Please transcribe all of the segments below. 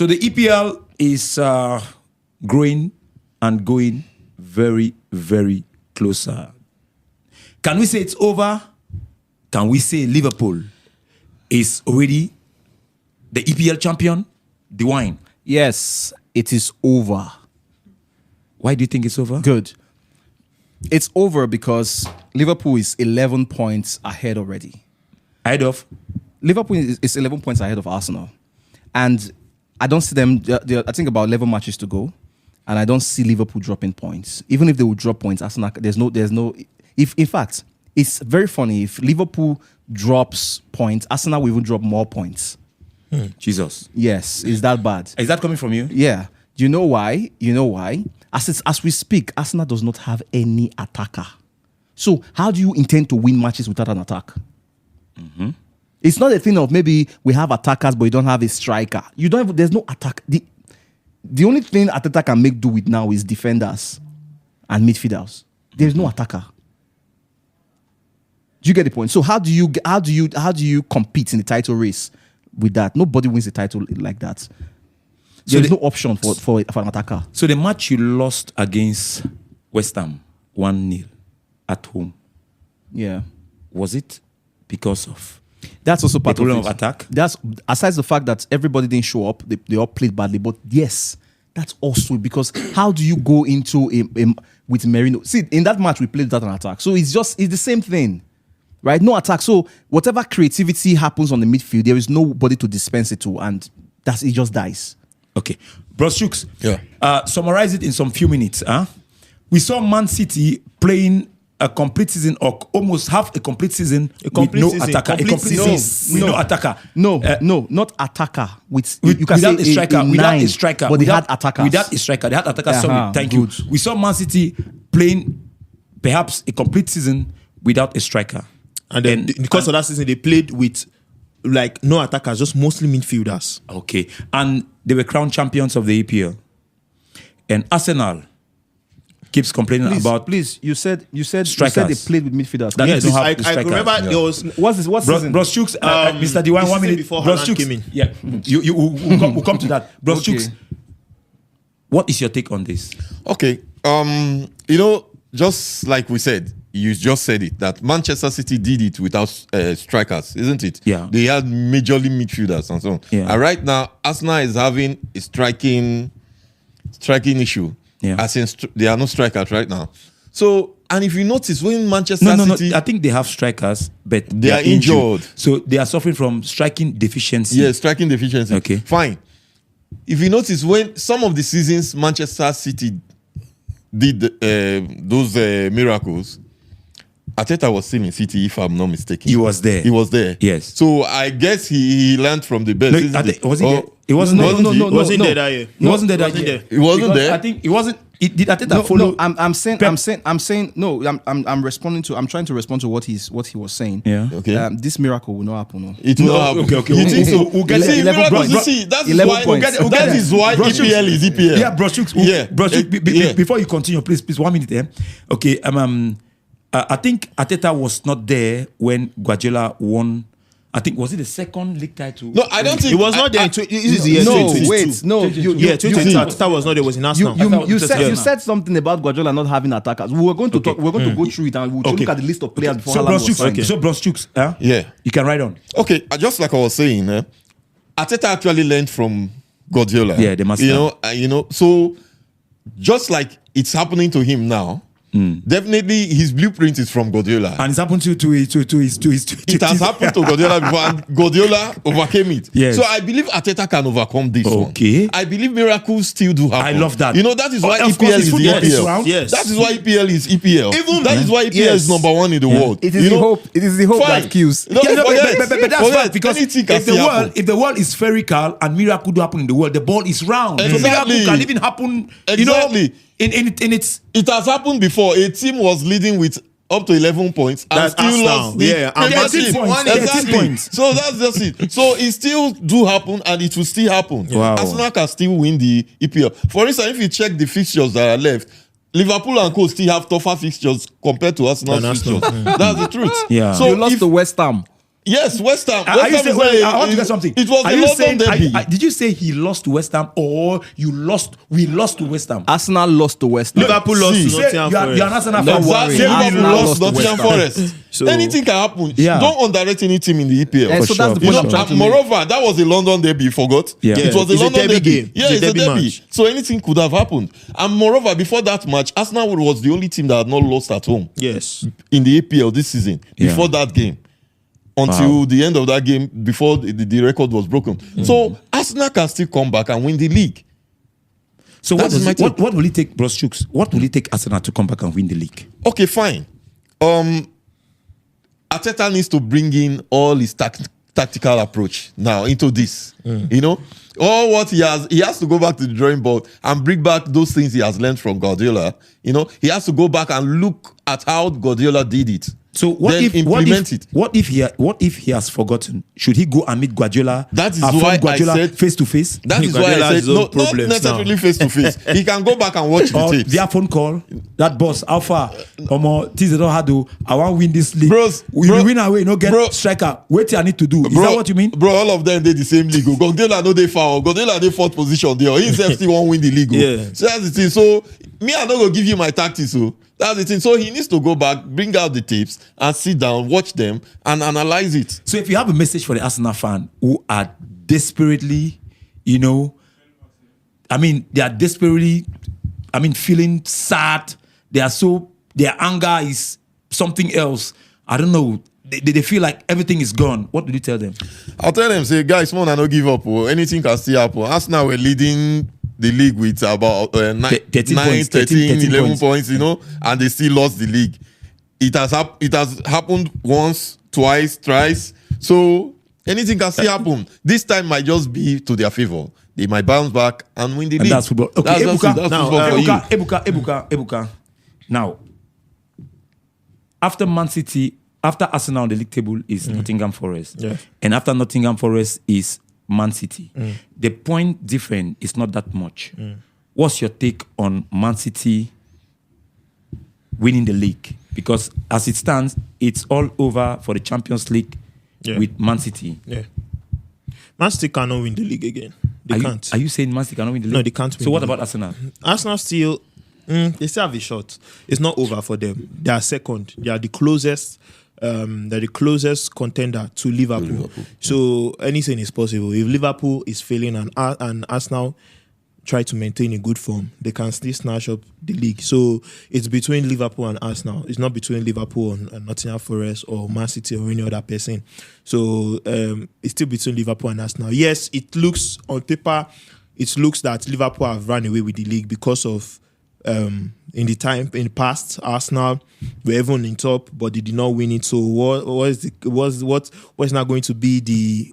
So the EPL is growing and going very, very closer. Can we say it's over? Can we say Liverpool is already the EPL champion? The wine. Yes, it is over. Why do you think it's over? Good. It's over because Liverpool is 11 points ahead already. Ahead of? Liverpool is 11 points ahead of Arsenal. And I don't see them, I think about 11 matches to go. And I don't see Liverpool dropping points. Even if they would drop points, Arsenal, there's no, if in fact, it's very funny. If Liverpool drops points, Arsenal will even drop more points. Jesus. Yes, is that bad? Is that coming from you? Yeah. Do you know why? As we speak, Arsenal does not have any attacker. So how do you intend to win matches without an attack? Mm-hmm. It's not a thing of maybe we have attackers, but you don't have a striker. There's no attack. The only thing Arteta can make do with now is defenders and midfielders. There's no attacker. Do you get the point? So how do you compete in the title race with that? Nobody wins the title like that. There's no option for an attacker. So the match you lost against West Ham 1-0 at home. Yeah. Was it because of that's also part the problem of attack? That's aside the fact that everybody didn't show up, they all played badly. But yes, that's also because how do you go into with Merino? See, in that match we played without an attack, so it's the same thing, right? No attack. So whatever creativity happens on the midfield, there is nobody to dispense it to, and it just dies. Okay, Bros Chooks. Yeah. Summarize it in some few minutes. We saw Man City playing a complete season or almost half a complete season with no attacker. No attacker. No, not attacker. You can without say a striker. Without a striker. But they had attackers. Without a striker. They had attackers. Sorry, thank you. We saw Man City playing perhaps a complete season without a striker. And then because of that season, they played with like no attackers, just mostly midfielders. Okay. And they were crowned champions of the EPL. And Arsenal keeps complaining about. Please, you said strikers. they played with midfielders. Yes, I remember there was what's Bros Chooks, Mr. Dewine, 1 minute before Bros Haaland Chooks. came in. Yeah, we'll come to that. Bros Chooks, what is your take on this? Okay, just like we said, you just said it, that Manchester City did it without strikers, isn't it? Yeah. They had majorly midfielders and so on. Yeah. And right now, Arsenal is having a striking issue. Yeah. As in, there are no strikers right now. So, and if you notice, when Manchester City... No, I think they have strikers, but they are injured. So they are suffering from striking deficiency. Yeah, striking deficiency. Okay. Fine. If you notice, when some of the seasons Manchester City did those miracles, Arteta was still in City, if I'm not mistaken. He was there. Yes. So I guess he learned from the best. Was he there? He wasn't there. He wasn't there that year. He wasn't there that year. He wasn't there. I think he wasn't. Did Arteta follow? No, I'm trying to respond to what he was saying. Yeah. Okay. This miracle will not happen. No. It will not happen. Okay. You think so? We'll get see, 11 miracles, points. you see, that is 11 why. points. That is why EPL is EPL. Yeah, Bros Chooks. Yeah. Before you continue, please, 1 minute there. Okay. I think Arteta was not there when Guardiola won. I think, was it the second league title? No, I don't think He was not there. This is the year 2022. No. 2022. Arteta was not there. Was in Arsenal. You said something about Guardiola not having attackers. We were going to talk. We're going to go through it and we'll look at the list of players before Haaland was signed. So Bros Chooks, Yeah. you can write on. Okay, just like I was saying, Arteta actually learned from Guardiola. Yeah, they must. So just like it's happening to him now, definitely his blueprint is from Guardiola. And it's happened to his. It has happened to Guardiola before, and Guardiola overcame it. Yes. So I believe Arteta can overcome this one. Okay. I believe miracles still do happen. I love that. That is why Of EPL course, is the football is EPL. round. Yes. That is why EPL is EPL. That is why EPL is number one in the world. It is the hope. It is the hope Fine. that kills. No, But that's forget. right, because Anything can still happen. if the world is spherical and miracle do happen in the world, the ball is round. Exactly. So miracle can even happen. Exactly. In its. It has happened before. A team was leading with up to 11 points and That's still Arsenal. lost the Yeah, and Premier Man League. City won 13 points. So that's just it. So it still do happen and it will still happen. Wow. Arsenal can still win the EPL. For instance, if you check the fixtures that are left, Liverpool and co still have tougher fixtures compared to Arsenal's fixtures. That's the truth. Yeah. So You lost to West Ham. Yes, West Ham. Are you West Ham saying, is wait, not I want to a- get something. It was Are a you London saying, derby. did you say he lost to West Ham or we lost to West Ham? Arsenal lost to West Ham. Liverpool lost See, to Say, Nottingham you're an Forest. Arsenal Don't fan. worry. Say Arsenal Liverpool lost lost to Nottingham West Forest. So- Anything can happen. Yeah. Don't underrate any team in the EPL. And so that's the You point know, I'm trying to make. moreover, that was a London derby. You forgot? Yeah. It was a It's a London derby derby. game. Yeah, It's a it's a derby derby. match. So anything could have happened. And moreover, before that match, Arsenal was the only team that had not lost at home Yes. in the EPL this season. Yeah. Before that game, until the end of that game, before the record was broken. So Arsenal can still come back and win the league. So That is my take. what will it take, Bros Chooks? What will it take Arsenal to come back and win the league? Okay, fine. Arteta needs to bring in all his tactical approach now into this. You know, all what he has to go back to the drawing board and bring back those things he has learned from Guardiola. You know, he has to go back and look at how Guardiola did it. So what Then if implement it. what if he has forgotten? Should he go and meet Guardiola? That is from why I Guardiola said- face to face, That is why Guardiola I has said his own not problems necessarily now. face to face. He can go back and watch the or tapes. via phone call? That boss, how far? Things they don't have to. I want to win this league. Bros, we bro- win away, no get bro- striker. Wait till I need to do. Is that what you mean? Bro, all of them they the same league. Guardiola no they foul. Guardiola they fourth position there. He himself still won't win the league. Yeah. So that's the thing. So me, I don't go give you my tactics. So that's the thing. So he needs to go back, bring out the tapes, and sit down, watch them, and analyze it. So if you have a message for the Arsenal fan who are desperately, you know, they are desperately, feeling sad. Their anger is something else. I don't know. They feel like everything is gone. What do you tell them? I'll tell them, say, guys, man, I don't give up. Oh. Anything can still happen. Arsenal were leading the league with about 9, 13 points, 13, 11 points. points, you know, and they still lost the league. It has happened once, twice, thrice. So anything can still happen. This time might just be to their favor. They might bounce back and win the And league. that's football. Okay, That's Ebuka, now, football for you. Ebuka. Now, after Man City, after Arsenal on the league table is Nottingham Forest. Yeah. And after Nottingham Forest is Man City. The point difference is not that much. What's your take on Man City winning the league? Because as it stands, it's all over for the Champions League with Man City. Yeah. Man City cannot win the league again. They can't. Are you saying Man City cannot win the league? No, they can't win So what the about Arsenal? Arsenal still, they still have a shot. It's not over for them. They are second. They are the closest. They're the closest contender to Liverpool. So anything is possible. If Liverpool is failing and Arsenal try to maintain a good form, they can still snatch up the league. So it's between Liverpool and Arsenal. It's not between Liverpool and Nottingham Forest or Man City or any other person. So it's still between Liverpool and Arsenal. Yes, it looks on paper, it looks that Liverpool have run away with the league because of in the past, Arsenal were even in top, but they did not win it. So what's now going to be the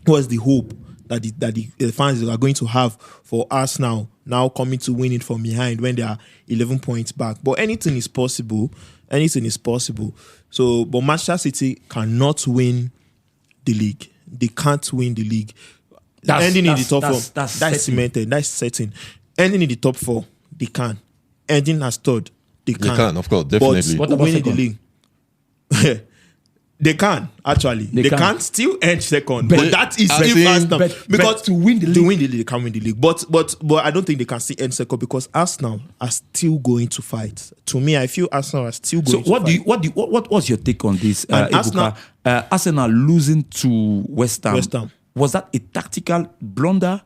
what's the hope that the fans are going to have for Arsenal now coming to win it from behind when they are 11 points back? But anything is possible. Anything is possible. So, but Manchester City cannot win the league. They can't win the league. Ending in the top four, that's cemented. That's certain. Ending in the top four, they can. Ending as third, they can. They can, of course, definitely. What about winning second? the league? They can, actually. They can still end second. But that is I if think- Arsenal. Because to win the league. they can win the league. But I don't think they can still end second because Arsenal are still going to fight. To me, I feel Arsenal are still going to fight. What was your take on this? And Ebuka? Arsenal losing to West Ham. West Ham. Was that a tactical blunder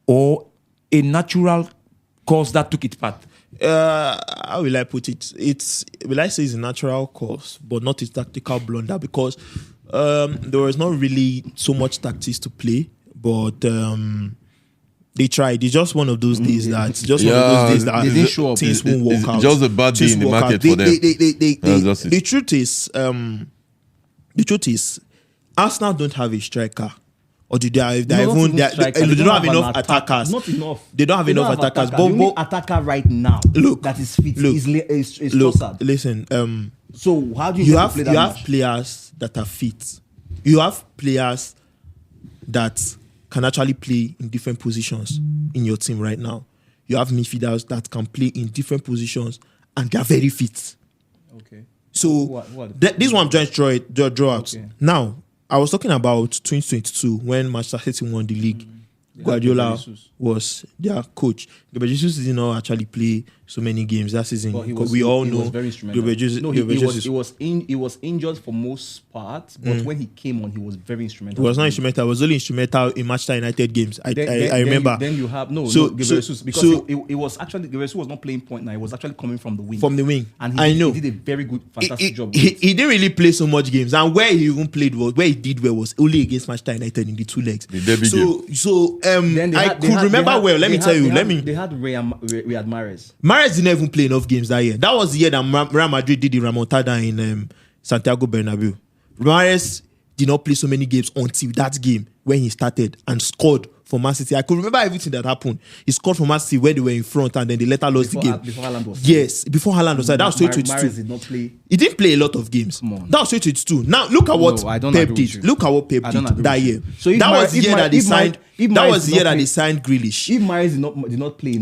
or a natural cause that took it part? How will I put it? Will I say it's a natural cause, but not a tactical blunder because there was not really so much tactics to play, but they tried. It's just one of those days that they didn't show up. Things won't work It's out. just a bad day Things in the won't work market out. for them. That's just it. The truth is, Arsenal don't have a striker. Or do they have? They No, not even even striker. they don't have an enough attacker. attackers. Not enough. They don't have enough attackers. The only attacker right now Look, that is fit look, is Look, Trossard. listen. So how do you, You get to have play that you have match? players that are fit. You have players that can actually play in different positions in your team right now. You have midfielders that can play in different positions and they are very fit. Okay. So What? this one I'm trying to draw out. Okay. Now, I was talking about 2022 when Manchester City won the league. Guardiola was their coach. Gabriel Jesus did not actually play so many games that season. But he because was, we all he know was very instrumental. Gabriel Jesus. No, he was injured for most part, but when he came on, he was very instrumental. He was not instrumental. He was only instrumental in Manchester United games. I remember. Then you have Gabriel Jesus, because it was actually Gabriel Jesus was not playing point now. He was actually coming from the wing. And he know he did a very good, fantastic job. He didn't really play so much games, and where he even played where he did well was only against Manchester United in the 2 legs. The debut game. So I could remember well. Let me tell you. They had Riyad Mahrez. Mahrez didn't even play enough games that year. That was the year that Real Madrid did the remontada in Santiago Bernabeu. Mahrez did not play so many games until that game when he started and scored for Man City. I could remember everything that happened. He scored for Man City when they were in front and then they later lost the game. Before Haaland was before Haaland was there. That was 2022. Mahrez did not play. He didn't play a lot of games. Come on. That was 2022. Now look at what I don't Pep agree with did. you. Look at what Pep I don't did agree that with you. year. So if that was the year that they signed. That was the year that they signed Grealish. If Mahrez did not play,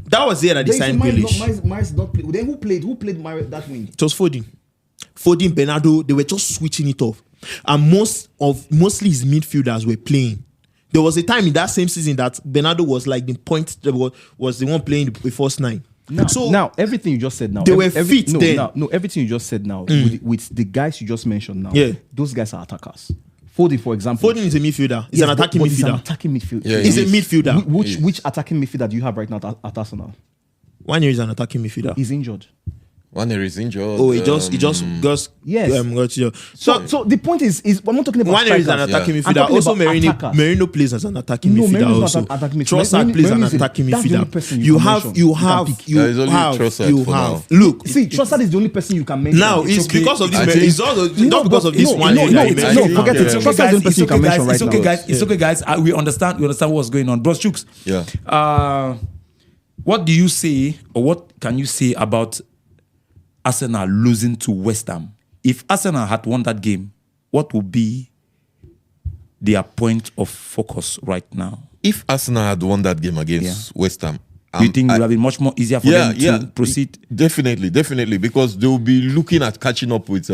That was the year that they signed Grealish. Mahrez did not play. Then who played Mahrez that wing? It was Foden, Bernardo. They were just switching it off, and mostly his midfielders were playing. There was a time in that same season that Bernardo was like the point was the one playing the first 9. Now everything you just said now, they were fit then. No, everything you just said now with the guys you just mentioned now, those guys are attackers. Foden, for example. Foden is a midfielder. He's an attacking midfielder. He's an attacking midfielder. Yeah, he's a midfielder. Which attacking midfielder do you have right now at Arsenal? One year is an attacking midfielder. He's injured. One year is injured. Oh, he just got injured. So the point is we're not talking about one year is an attacking midfielder. Also, Merino plays as an attacking midfielder. Also, Trossard plays an attacking midfielder. You have. Look, see, Trossard is the only person you can mention. Now it's because of this. It's also not because of this one. No, forget it. Trossard is the only person you can mention right now. It's okay, guys. We understand what's going on, bro. Chooks. Yeah. What do you say, or what can you say about Arsenal losing to West Ham? If Arsenal had won that game, what would be their point of focus right now? If Arsenal had won that game against West Ham, do you think it would have been much more easier for them to proceed? Definitely, because they will be looking at catching up with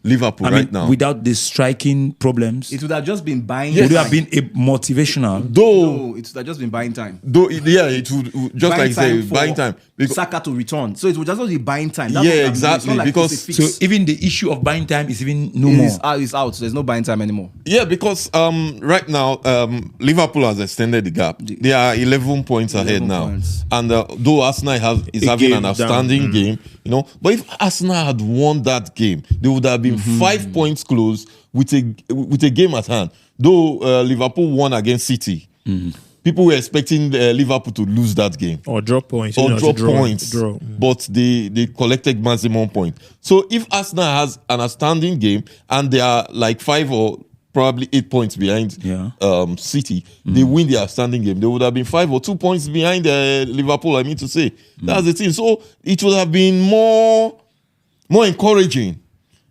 Liverpool right now. Without the striking problems, it would have just been buying. Would have been a motivational. No, it would have just been buying time. It would just buying like say buying time. Saka to return, so it would just be buying time. That's exactly. Like because so even the issue of buying time is even no more. It's out. So there's no buying time anymore. Yeah, because right now Liverpool has extended the gap. They are 11 points ahead now, and though Arsenal is having an outstanding game, but if Arsenal had won that game, they would have been 5 points close with a game at hand. Though Liverpool won against City, people were expecting Liverpool to lose that game or drop points. But they collected maximum point. So if Arsenal has an outstanding game and they are like 5 or probably 8 points behind City, they win the outstanding game, they would have been 5 or 2 points behind Liverpool. I mean to say that's the thing. So it would have been more encouraging,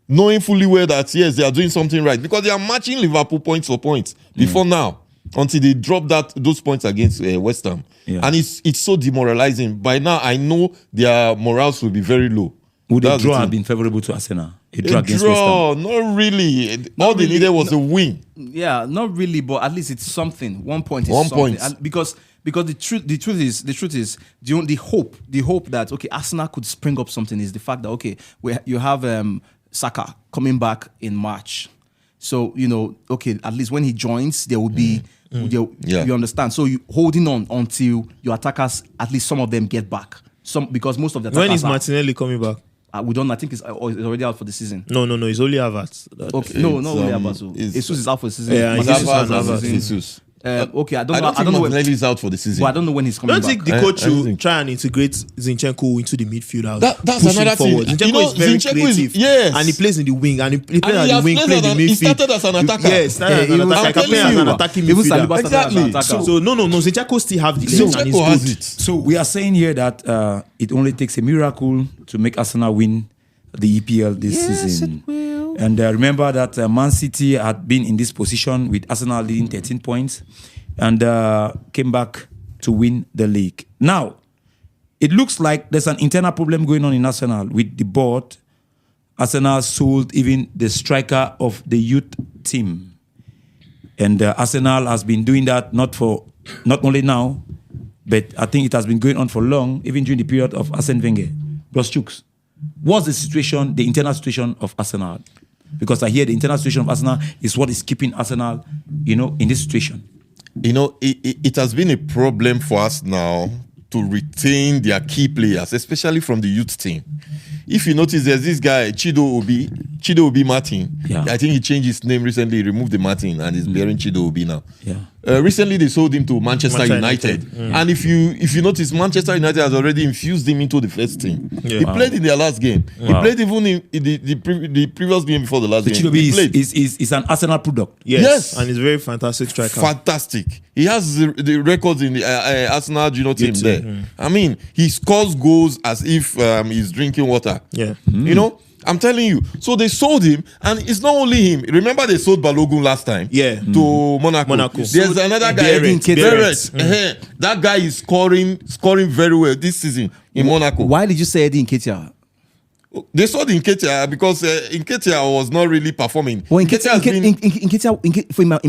knowing fully well that yes, they are doing something right, because they are matching Liverpool points for points before now, until they drop those points against West Ham. And it's so demoralizing. By now, I know their morals will be very low. Would a draw have been favorable to Arsenal? A draw against West Ham? Not really. All they needed was a win. Yeah, not really, but at least it's something. 1 point is something. And because the truth is the hope that Arsenal could spring up something is the fact that you have Saka coming back in March. So, at least when he joins, there will be, you understand. So you holding on until your attackers, at least some of them get back. Because most of the attackers. When is Martinelli coming back? We don't know. I think it's already out for the season. No. It's only Havertz. Okay. No, not only Havertz. Jesus is out for the season. Yeah, Jesus. I don't know. I don't think Martinelli is out for the season. Well, I don't know when he's coming back. I don't think the coach will try and integrate Zinchenko into the midfield. That's another thing. Zinchenko is very creative. And he plays in the wing. And he plays at the wing, plays in the midfield. He started as an attacker. Yes, started as an attacker. He as an attacking midfielder. Exactly. So no. Zinchenko still have the legs and Zinchenko has it. So we are saying here that it only takes a miracle to make Arsenal win the EPL this season. It will. And remember that Man City had been in this position with Arsenal leading 13 points and came back to win the league. Now, it looks like there's an internal problem going on in Arsenal with the board Arsenal sold even the striker of the youth team. And Arsenal has been doing that not only now, but I think it has been going on for long, even during the period of Arsene Wenger. Bros Chooks, what's the internal situation of Arsenal? Because I hear the internal situation of Arsenal is what is keeping Arsenal, in this situation. It has been a problem for us now to retain their key players, especially from the youth team. If you notice, there's this guy, Chido Obi Martin. Yeah. I think he changed his name recently. He removed the Martin and is bearing Chido Obi now. Yeah. Recently, they sold him to Manchester United. And if you notice, Manchester United has already infused him into the first team. Yeah. He played in their last game. Wow. He played even in the previous game before the last game. Chido He Obi played. is an Arsenal product. Yes. And he's a very fantastic striker. Fantastic. He has the records in the Arsenal team there. I mean, he scores goals as if he's drinking water. Yeah. I'm telling you. So they sold him, and it's not only him. Remember they sold Balogun last time? Yeah. To Monaco. There's There's another guy, Barrett. That guy is scoring very well this season in Monaco. Why did you say Eddie Nketiah? They sold Nketiah because Nketiah was not really performing. Well, in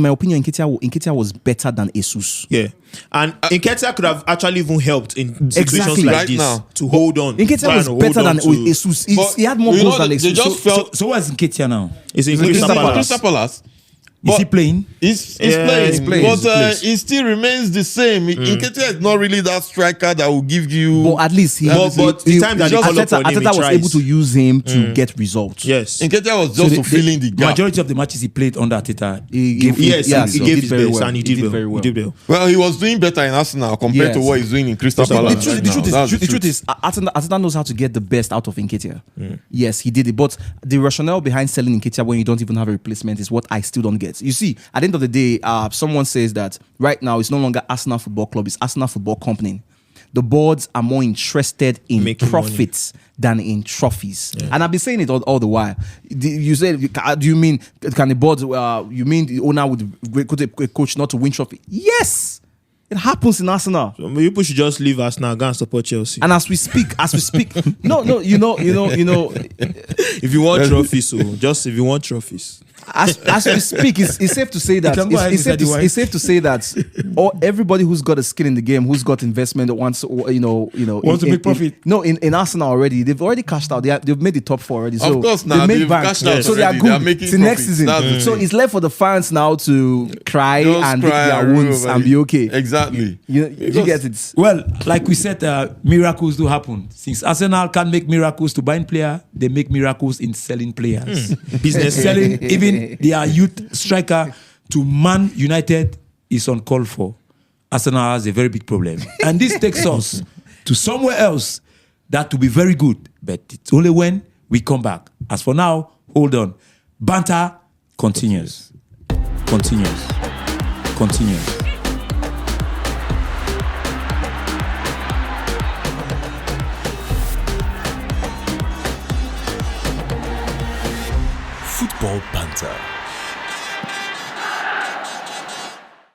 my opinion, Nketiah was better than Jesus. Yeah. And Nketiah could have actually even helped in situations Exactly. like Right this now. to hold on. Nketiah was better than Jesus. He had more goals than they Jesus. just felt So where's Nketiah now? It's in Crystal Crystal Palace. Is he playing? He's Yeah, playing, he's but plays. he still remains the same. Nketiah is not really that striker that will give you. But at least But the time that they call up on him, he Arteta was tries. able to use him to get results. Yes. Nketiah was just fulfilling the gap. Majority of the matches he played under Arteta. He Yes, he gave his very best, well. and he did well. very well. He did well. Well, he was doing better in Arsenal compared to Yes. what he's doing in Crystal The Palace. truth, right the now. truth is, That's the truth is, Arteta knows how to get the best out of Nketiah. Yes, he did it. But the rationale behind selling Nketiah when you don't even have a replacement is what I still don't get. You see, at the end of the day, someone says that right now it's no longer Arsenal Football Club, it's Arsenal Football Company. The boards are more interested in Making profits than in trophies. And I've been saying it all the while. You said, do you mean, can the board, you mean the owner would recruit a coach not to win trophy? Yes! It happens in Arsenal. So people should just leave Arsenal and go and support Chelsea. And as we speak, no, you know. If you want trophies, if you want trophies. As we speak, it's safe to say that can go ahead it's and say the it's safe to say that everybody who's got a skin in the game, who's got investment, wants Wants to make profit. In Arsenal already, they've already cashed out. They've made the top 4 already. So Of course, now made they've bank. cashed out So they are already. good. They are making till next profits. season. That's the So thing. it's left for the fans now to cry Just and lick cry their and wounds roll and over be it. okay. Exactly. You get it. Well, like we said, miracles do happen. Since Arsenal can't make miracles to buying player, they make miracles in selling players. Business. Selling even their youth striker to Man United is uncalled for. Arsenal has a very big problem. And this takes us to somewhere else that will be very good. But it's only when we come back. As for now, hold on. Banter continues. Continues. Football Banter.